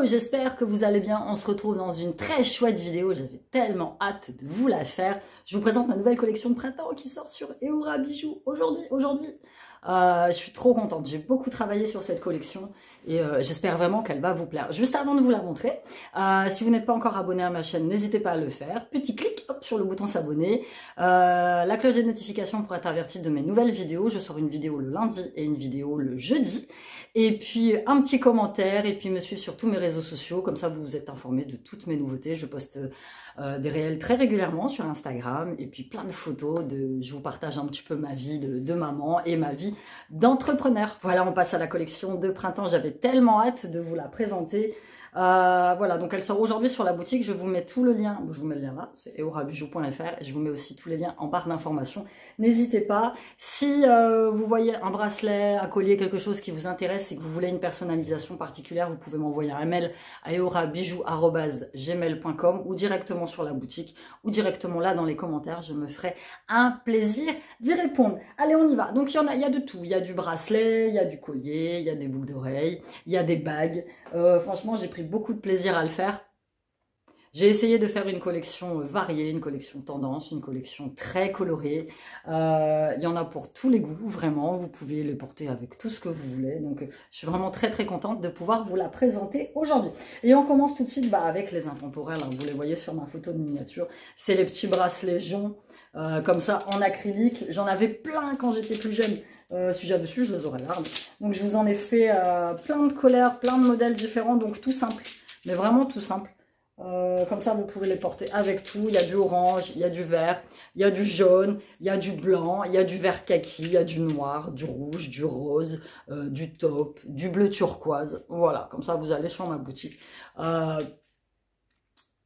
j'espère que vous allez bien. On se retrouve dans une très chouette vidéo. J'avais tellement hâte de vous la faire. Je vous présente ma nouvelle collection de printemps qui sort sur Eora Bijoux aujourd'hui. Je suis trop contente. J'ai beaucoup travaillé sur cette collection et j'espère vraiment qu'elle va vous plaire. Juste avant de vous la montrer, si vous n'êtes pas encore abonné à ma chaîne, n'hésitez pas à le faire. Petit clic hop, sur le bouton s'abonner. La cloche des notifications pour être averti de mes nouvelles vidéos. Je sors une vidéo le lundi et une vidéo le jeudi. Et puis un petit commentaire et puis me suivre sur tous mes réseaux sociaux. Comme ça, vous êtes informés de toutes mes nouveautés. Je poste des réels très régulièrement sur Instagram et puis plein de photos. Je vous partage un petit peu ma vie de maman et ma vie d'entrepreneur. Voilà, on passe à la collection de printemps. J'avais tellement hâte de vous la présenter. Voilà, donc elle sort aujourd'hui sur la boutique. Je vous mets tout le lien. Je vous mets le lien là, c'est eorabijoux.fr. Et je vous mets aussi tous les liens en barre d'informations. N'hésitez pas. Si vous voyez un bracelet, un collier, quelque chose qui vous intéresse et que vous voulez une personnalisation particulière, vous pouvez m'envoyer un mail à eorabijoux@gmail.com ou directement sur la boutique ou directement là dans les commentaires. Je me ferai un plaisir d'y répondre. Allez, on y va. Donc il y a de tout. Il y a du bracelet, il y a du collier, il y a des boucles d'oreilles, il y a des bagues. Franchement, j'ai pris beaucoup de plaisir à le faire. J'ai essayé de faire une collection variée, une collection tendance, une collection très colorée. Il y en a pour tous les goûts, vraiment. Vous pouvez les porter avec tout ce que vous voulez. Donc, je suis vraiment très très contente de pouvoir vous la présenter aujourd'hui. Et on commence tout de suite avec les intemporels. Hein. Vous les voyez sur ma photo de miniature. C'est les petits bracelets joncs, comme ça, en acrylique. J'en avais plein quand j'étais plus jeune. Si j'avais su, je les aurais là. Donc, je vous en ai fait plein de couleurs, plein de modèles différents. Donc, tout simple. Mais vraiment tout simple. Comme ça, vous pouvez les porter avec tout. Il y a du orange, il y a du vert, il y a du jaune, il y a du blanc, il y a du vert kaki, il y a du noir, du rouge, du rose, du taupe, du bleu turquoise. Voilà, comme ça, vous allez sur ma boutique.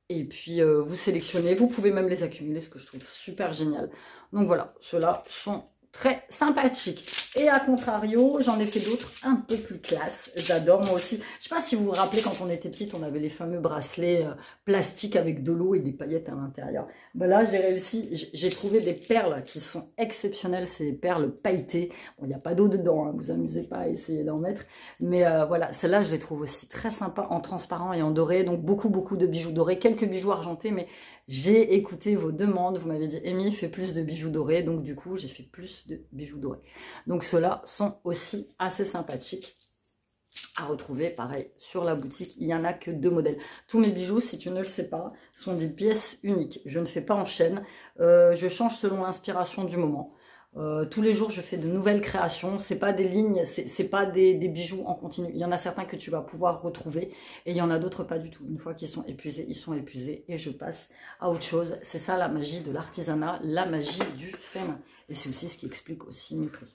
Et puis, vous sélectionnez. Vous pouvez même les accumuler, ce que je trouve super génial. Donc voilà, ceux-là sont très sympathique. Et à contrario, j'en ai fait d'autres un peu plus classe. J'adore moi aussi. Je sais pas si vous vous rappelez, quand on était petite, on avait les fameux bracelets plastiques avec de l'eau et des paillettes à l'intérieur. Ben là, j'ai réussi. J'ai trouvé des perles qui sont exceptionnelles. C'est des perles pailletées. Bon, il n'y a pas d'eau dedans. Hein, vous amusez pas à essayer d'en mettre. Mais voilà, celles-là, je les trouve aussi très sympas en transparent et en doré. Donc beaucoup de bijoux dorés. Quelques bijoux argentés, mais j'ai écouté vos demandes. Vous m'avez dit, Amy, fais plus de bijoux dorés. Donc du coup, j'ai fait plus de bijoux dorés. Donc ceux-là sont aussi assez sympathiques à retrouver, pareil, sur la boutique. Il n'y en a que 2 modèles. Tous mes bijoux, si tu ne le sais pas, sont des pièces uniques. Je ne fais pas en chaîne. Je change selon l'inspiration du moment. Tous les jours, je fais de nouvelles créations. C'est pas des lignes, c'est pas des bijoux en continu. Il y en a certains que tu vas pouvoir retrouver et il y en a d'autres pas du tout. Une fois qu'ils sont épuisés, ils sont épuisés et je passe à autre chose. C'est ça la magie de l'artisanat, la magie du fait main. Et c'est aussi ce qui explique aussi mes prix.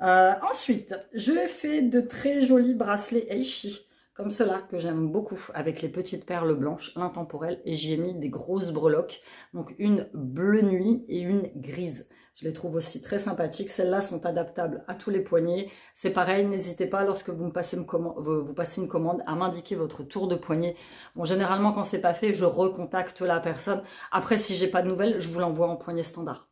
Ensuite, je fais de très jolis bracelets Eishi, comme ceux-là, que j'aime beaucoup, avec les petites perles blanches, l'intemporel, et j'y ai mis des grosses breloques, donc une bleu nuit et une grise. Je les trouve aussi très sympathiques. Celles-là sont adaptables à tous les poignets. C'est pareil, n'hésitez pas lorsque vous me passez vous passez une commande à m'indiquer votre tour de poignet. Bon, généralement, quand c'est pas fait, je recontacte la personne. Après, si j'ai pas de nouvelles, je vous l'envoie en poignet standard.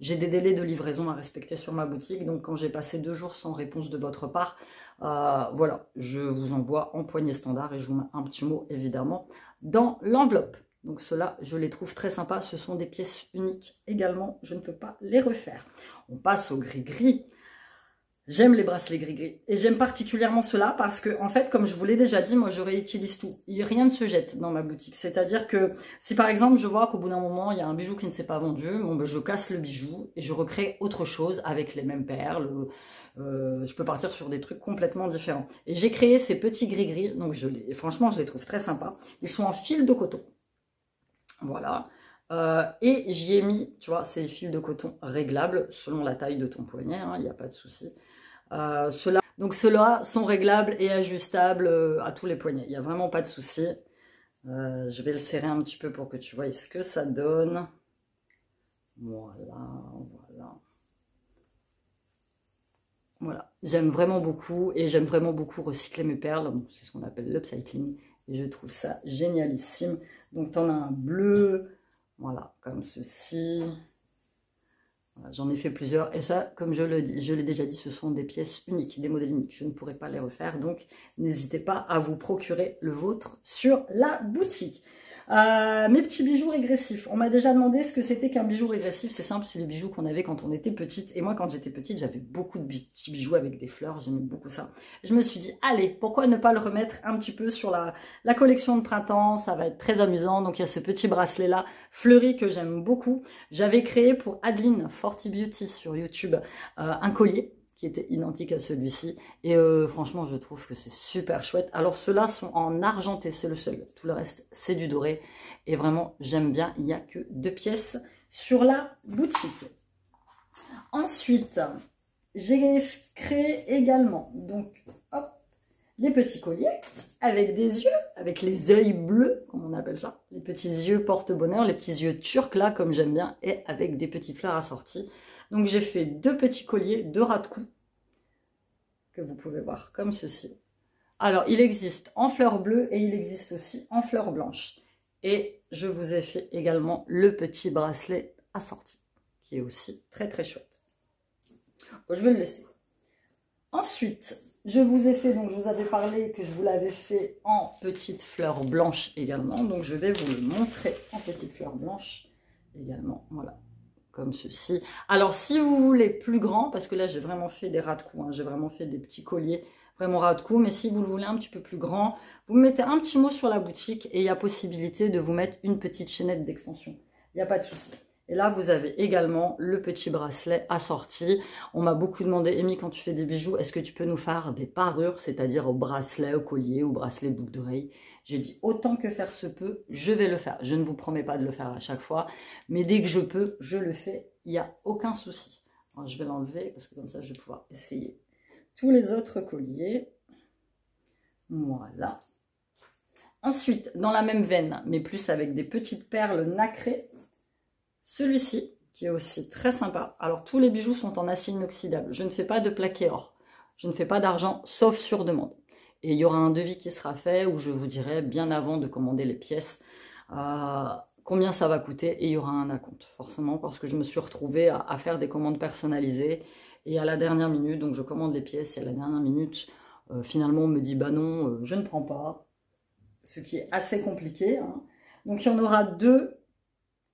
J'ai des délais de livraison à respecter sur ma boutique, donc quand j'ai passé 2 jours sans réponse de votre part, voilà, je vous envoie en poignée standard et je vous mets un petit mot évidemment dans l'enveloppe. Donc ceux-là, je les trouve très sympas, ce sont des pièces uniques également, je ne peux pas les refaire. On passe au gris-gris. J'aime les bracelets gris-gris et j'aime particulièrement cela parce que, en fait, comme je vous l'ai déjà dit, moi je réutilise tout. Rien ne se jette dans ma boutique. C'est-à-dire que si par exemple je vois qu'au bout d'un moment il y a un bijou qui ne s'est pas vendu, bon, ben, je casse le bijou et je recrée autre chose avec les mêmes perles. Je peux partir sur des trucs complètement différents. Et j'ai créé ces petits gris-gris, donc franchement je les trouve très sympas. Ils sont en fil de coton. Voilà. Et j'y ai mis, tu vois, ces fils de coton réglables selon la taille de ton poignet, il n'y a pas de souci. Ceux-là sont réglables et ajustables à tous les poignets. Il n'y a vraiment pas de souci. Je vais le serrer un petit peu pour que tu vois ce que ça donne. Voilà. Voilà. J'aime vraiment beaucoup et j'aime vraiment beaucoup recycler mes perles. Bon, c'est ce qu'on appelle l'upcycling. Et je trouve ça génialissime. Donc, tu en as un bleu, voilà, comme ceci. Voilà, j'en ai fait plusieurs et ça, comme je l'ai déjà dit, ce sont des pièces uniques, des modèles uniques. Je ne pourrai pas les refaire, donc n'hésitez pas à vous procurer le vôtre sur la boutique. Mes petits bijoux régressifs. On m'a déjà demandé ce que c'était qu'un bijou régressif. C'est simple, c'est les bijoux qu'on avait quand on était petite. Et moi, quand j'étais petite, j'avais beaucoup de petits bijoux avec des fleurs. J'aimais beaucoup ça. Et je me suis dit, allez, pourquoi ne pas le remettre un petit peu sur la collection de printemps? Ça va être très amusant. Donc, il y a ce petit bracelet-là, fleuri, que j'aime beaucoup. J'avais créé pour Adeline Forty Beauty sur YouTube un collier qui était identique à celui-ci. Et franchement, je trouve que c'est super chouette. Alors, ceux-là sont en argenté, c'est le seul. Tout le reste, c'est du doré. Et vraiment, j'aime bien. Il n'y a que 2 pièces sur la boutique. Ensuite, j'ai créé également, donc, hop, les petits colliers avec des yeux, avec les yeux bleus, comme on appelle ça. Les petits yeux porte-bonheur, les petits yeux turcs, là, comme j'aime bien, et avec des petites fleurs assorties. Donc, j'ai fait 2 petits colliers, 2 ras de cou, que vous pouvez voir comme ceci. Alors, il existe en fleurs bleues et il existe aussi en fleurs blanches. Et je vous ai fait également le petit bracelet assorti, qui est aussi très très chouette. Bon, je vais le laisser. Ensuite, je vous ai fait, donc je vous avais parlé que je vous l'avais fait en petite fleur blanche également. Donc, je vais vous le montrer en petite fleur blanche également. Voilà. Comme ceci. Alors, si vous voulez plus grand, parce que là, j'ai vraiment fait des ras de cou, hein, j'ai vraiment fait des petits colliers, vraiment ras de cou, mais si vous le voulez un petit peu plus grand, vous mettez un petit mot sur la boutique et il y a possibilité de vous mettre une petite chaînette d'extension. Il n'y a pas de souci. Et là, vous avez également le petit bracelet assorti. On m'a beaucoup demandé, Amy, quand tu fais des bijoux, est-ce que tu peux nous faire des parures, c'est-à-dire au bracelet, au collier, au bracelet boucle d'oreille? J'ai dit, autant que faire se peut, je vais le faire. Je ne vous promets pas de le faire à chaque fois, mais dès que je peux, je le fais. Il n'y a aucun souci. Alors, je vais l'enlever parce que comme ça, je vais pouvoir essayer tous les autres colliers. Voilà. Ensuite, dans la même veine, mais plus avec des petites perles nacrées, celui-ci, qui est aussi très sympa. Alors, tous les bijoux sont en acier inoxydable. Je ne fais pas de plaqué or. Je ne fais pas d'argent, sauf sur demande. Et il y aura un devis qui sera fait où je vous dirai, bien avant de commander les pièces, combien ça va coûter. Et il y aura un acompte, forcément, parce que je me suis retrouvée à faire des commandes personnalisées. Et à la dernière minute, donc je commande les pièces, et à la dernière minute, finalement, on me dit, bah non, je ne prends pas. Ce qui est assez compliqué. Hein. Donc, il y en aura 2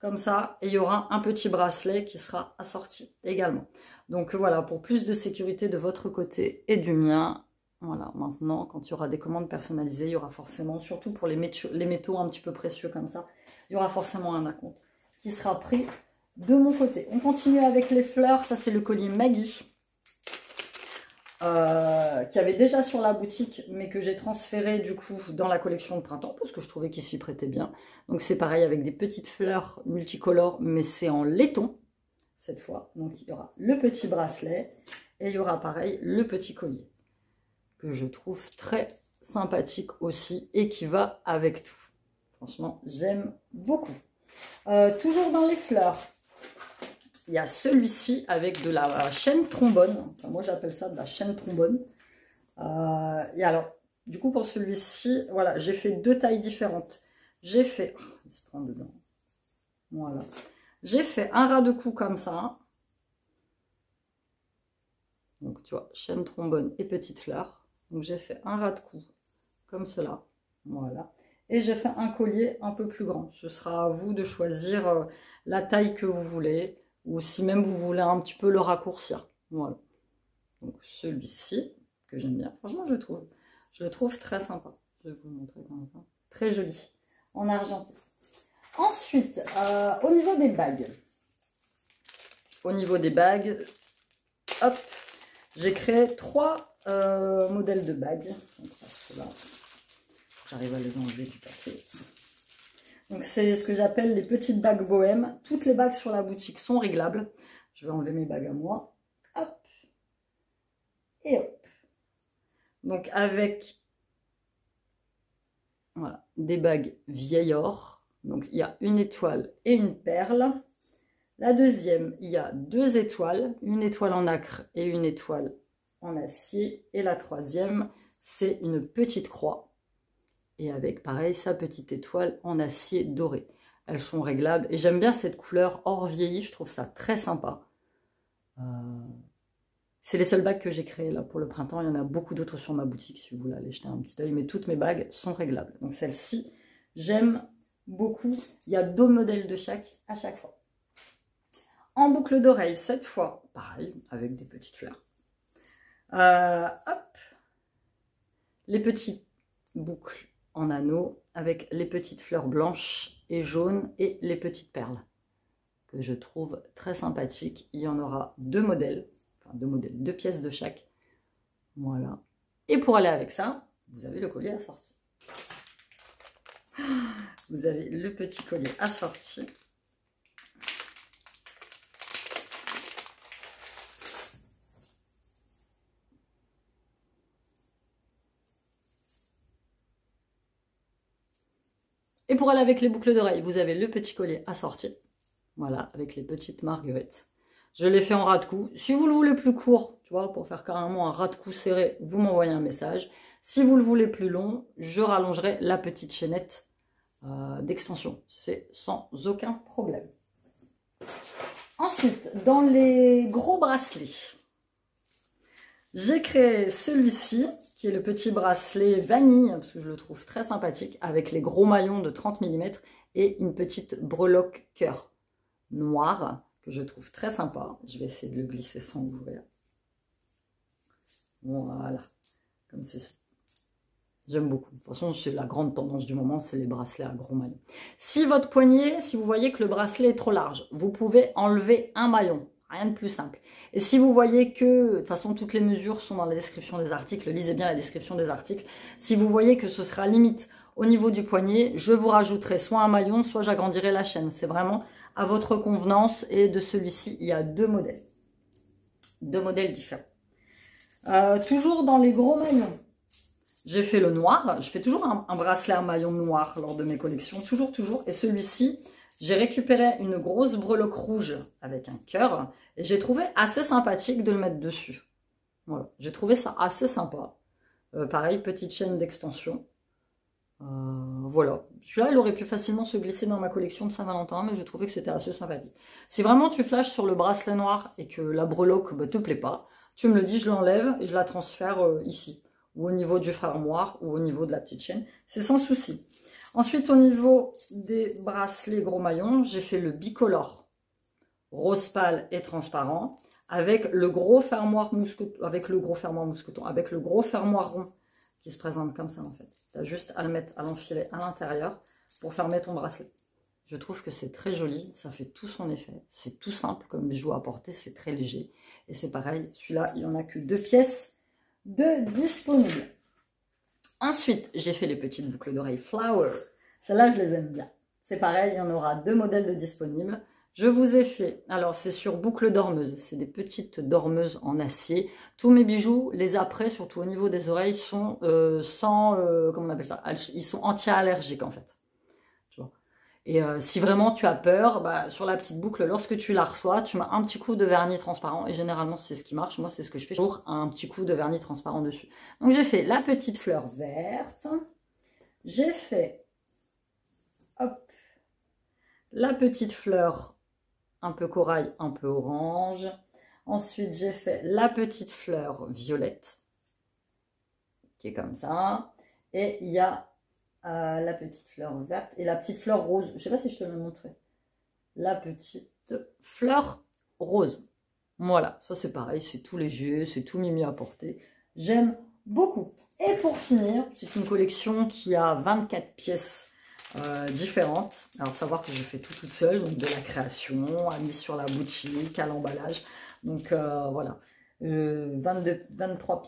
comme ça, et il y aura un petit bracelet qui sera assorti également. Donc voilà, pour plus de sécurité de votre côté et du mien, voilà, maintenant, quand il y aura des commandes personnalisées, il y aura forcément, surtout pour les métaux un petit peu précieux comme ça, il y aura forcément un acompte qui sera pris de mon côté. On continue avec les fleurs, ça c'est le collier Maggie, qui avait déjà sur la boutique, mais que j'ai transféré du coup dans la collection de printemps, parce que je trouvais qu'il s'y prêtait bien. Donc c'est pareil avec des petites fleurs multicolores, mais c'est en laiton, cette fois. Donc il y aura le petit bracelet, et il y aura pareil le petit collier, que je trouve très sympathique aussi, et qui va avec tout. Franchement, j'aime beaucoup. Toujours dans les fleurs, il y a celui-ci avec de la chaîne trombone. Enfin, moi, j'appelle ça de la chaîne trombone. Et alors, du coup, pour celui-ci, voilà, j'ai fait 2 tailles différentes. J'ai fait... Oh, il se prend dedans. Voilà. J'ai fait un ras de cou comme ça. Donc, tu vois, chaîne trombone et petite fleur. Donc, j'ai fait un ras de cou comme cela. Voilà. Et j'ai fait un collier un peu plus grand. Ce sera à vous de choisir la taille que vous voulez. Ou si même vous voulez un petit peu le raccourcir. Voilà. Donc celui-ci, que j'aime bien. Franchement, je le trouve très sympa. Je vais vous le montrer comme ça. Très joli. En argenté. Ensuite, au niveau des bagues. Au niveau des bagues, hop, j'ai créé 3 modèles de bagues. Donc là, j'arrive à les enlever du papier. Donc c'est ce que j'appelle les petites bagues bohèmes. Toutes les bagues sur la boutique sont réglables. Je vais enlever mes bagues à moi. Hop. Et hop. Donc avec voilà, des bagues vieil or. Donc il y a une étoile et une perle. La deuxième, il y a 2 étoiles. Une étoile en nacre et une étoile en acier. Et la troisième, c'est une petite croix. Et avec, pareil, sa petite étoile en acier doré. Elles sont réglables. Et j'aime bien cette couleur or vieilli. Je trouve ça très sympa. C'est les seules bagues que j'ai créées là pour le printemps. Il y en a beaucoup d'autres sur ma boutique si vous voulez aller jeter un petit œil. Mais toutes mes bagues sont réglables. Donc celle-ci, j'aime beaucoup. Il y a 2 modèles de chaque à chaque fois. En boucle d'oreille, cette fois, pareil, avec des petites fleurs. Hop, les petites boucles en anneau avec les petites fleurs blanches et jaunes et les petites perles que je trouve très sympathiques. Il y en aura 2 modèles, enfin 2 modèles, 2 pièces de chaque. Voilà. Et pour aller avec ça, vous avez le collier assorti. Vous avez le petit collier assorti. Et pour aller avec les boucles d'oreilles, vous avez le petit collier assorti. Voilà, avec les petites marguerites. Je l'ai fait en ras de cou. Si vous le voulez plus court, tu vois, pour faire carrément un ras de cou serré, vous m'envoyez un message. Si vous le voulez plus long, je rallongerai la petite chaînette d'extension. C'est sans aucun problème. Ensuite, dans les gros bracelets, j'ai créé celui-ci, qui est le petit bracelet vanille, parce que je le trouve très sympathique, avec les gros maillons de 30 mm et une petite breloque cœur noire, que je trouve très sympa. Je vais essayer de le glisser sans ouvrir. Voilà, comme ceci. J'aime beaucoup. De toute façon, c'est la grande tendance du moment, c'est les bracelets à gros maillons. Si votre poignet, si vous voyez que le bracelet est trop large, vous pouvez enlever un maillon. Rien de plus simple. Et si vous voyez que, de toute façon, toutes les mesures sont dans la description des articles, lisez bien la description des articles. Si vous voyez que ce sera limite au niveau du poignet, je vous rajouterai soit un maillon, soit j'agrandirai la chaîne. C'est vraiment à votre convenance. Et de celui-ci, il y a 2 modèles. 2 modèles différents. Toujours dans les gros maillons, j'ai fait le noir. Je fais toujours un bracelet à maillon noir lors de mes collections. Toujours. Et celui-ci, j'ai récupéré une grosse breloque rouge avec un cœur et j'ai trouvé assez sympathique de le mettre dessus. Voilà, j'ai trouvé ça assez sympa. Pareil, petite chaîne d'extension. Voilà, celui-là, il aurait pu facilement se glisser dans ma collection de Saint-Valentin, mais je trouvais que c'était assez sympathique. Si vraiment tu flashes sur le bracelet noir et que la breloque te plaît pas, tu me le dis, je l'enlève et je la transfère ici, ou au niveau du fermoir, ou au niveau de la petite chaîne. C'est sans souci. Ensuite, au niveau des bracelets gros maillons, j'ai fait le bicolore rose pâle et transparent avec le gros fermoir mousqueton, avec le gros fermoir rond qui se présente comme ça en fait. Tu as juste à le mettre, à l'enfiler à l'intérieur pour fermer ton bracelet. Je trouve que c'est très joli, ça fait tout son effet. C'est tout simple comme bijou à porter, c'est très léger. Et c'est pareil, celui-là, il n'y en a que 2 pièces de disponibles. Ensuite, j'ai fait les petites boucles d'oreilles Flower. Celles-là, je les aime bien. C'est pareil, il y en aura 2 modèles de disponibles. Je vous ai fait, alors c'est sur boucle dormeuse, c'est des petites dormeuses en acier. Tous mes bijoux, les après, surtout au niveau des oreilles, sont sans, comment on appelle ça, ils sont anti-allergiques en fait. Tu vois. Et si vraiment tu as peur, bah, sur la petite boucle, lorsque tu la reçois, tu mets un petit coup de vernis transparent. Et généralement, c'est ce qui marche. Moi, c'est ce que je fais. Toujours un petit coup de vernis transparent dessus. Donc, j'ai fait la petite fleur verte. J'ai fait, hop, la petite fleur un peu corail, un peu orange. Ensuite, j'ai fait la petite fleur violette, qui est comme ça. Et il y a la petite fleur verte et la petite fleur rose. Je ne sais pas si je te l'ai montré. La petite fleur rose. Voilà, ça c'est pareil, c'est tout léger, c'est tout mimi à porter. J'aime beaucoup. Et pour finir, c'est une collection qui a 24 pièces différentes. Alors savoir que je fais tout toute seule, donc de la création, à mise sur la boutique, à l'emballage. Donc voilà, 23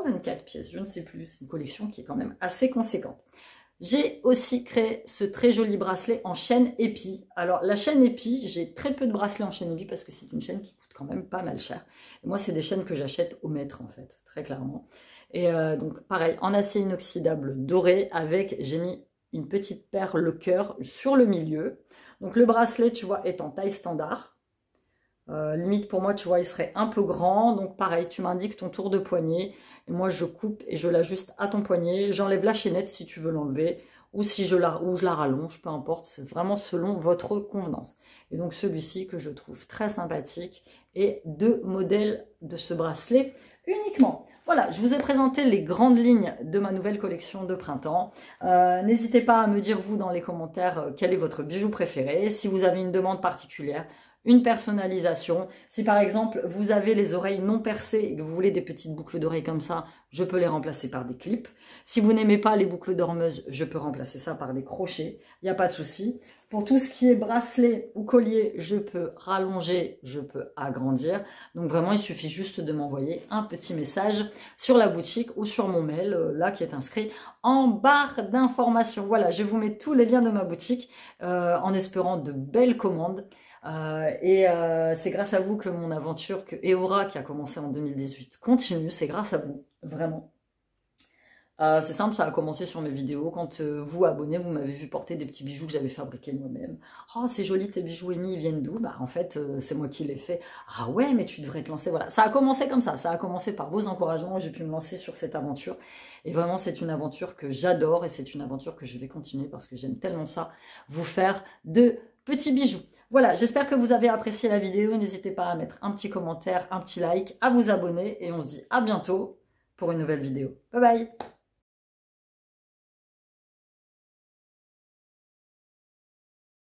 ou 24 pièces, je ne sais plus. C'est une collection qui est quand même assez conséquente. J'ai aussi créé ce très joli bracelet en chaîne épi. Alors la chaîne épi, j'ai très peu de bracelets en chaîne épi parce que c'est une chaîne qui coûte quand même pas mal cher. Et moi, c'est des chaînes que j'achète au mètre en fait, très clairement. Et donc pareil, en acier inoxydable doré avec, j'ai mis une petite perle cœur sur le milieu. Donc le bracelet, tu vois, est en taille standard. Limite pour moi, tu vois, il serait un peu grand. Donc pareil, tu m'indiques ton tour de poignet. Et moi, je coupe et je l'ajuste à ton poignet. J'enlève la chaînette si tu veux l'enlever. Ou si je la rallonge, peu importe. C'est vraiment selon votre convenance. Et donc celui-ci que je trouve très sympathique. Et 2 modèles de ce bracelet uniquement. Voilà, je vous ai présenté les grandes lignes de ma nouvelle collection de printemps. N'hésitez pas à me dire vous dans les commentaires quel est votre bijou préféré. Si vous avez une demande particulière, une personnalisation. Si par exemple vous avez les oreilles non percées et que vous voulez des petites boucles d'oreilles comme ça, je peux les remplacer par des clips. Si vous n'aimez pas les boucles dormeuses, je peux remplacer ça par des crochets. Il n'y a pas de souci. Pour tout ce qui est bracelet ou collier, je peux rallonger, je peux agrandir. Donc vraiment, il suffit juste de m'envoyer un petit message sur la boutique ou sur mon mail, là qui est inscrit en barre d'informations. Voilà, je vous mets tous les liens de ma boutique en espérant de belles commandes. C'est grâce à vous que mon aventure, que Eora qui a commencé en 2018 continue, c'est grâce à vous, vraiment. C'est simple, ça a commencé sur mes vidéos, quand vous, abonnez, vous m'avez vu porter des petits bijoux que j'avais fabriqués moi-même. Oh, c'est joli tes bijoux, Amy, ils viennent d'où? Bah en fait, c'est moi qui les fait. Ah ouais, mais tu devrais te lancer, voilà. Ça a commencé comme ça a commencé par vos encouragements, j'ai pu me lancer sur cette aventure. Et vraiment, c'est une aventure que j'adore et c'est une aventure que je vais continuer parce que j'aime tellement ça, vous faire de petits bijoux. Voilà, j'espère que vous avez apprécié la vidéo. N'hésitez pas à mettre un petit commentaire, un petit like, à vous abonner et on se dit à bientôt pour une nouvelle vidéo. Bye bye!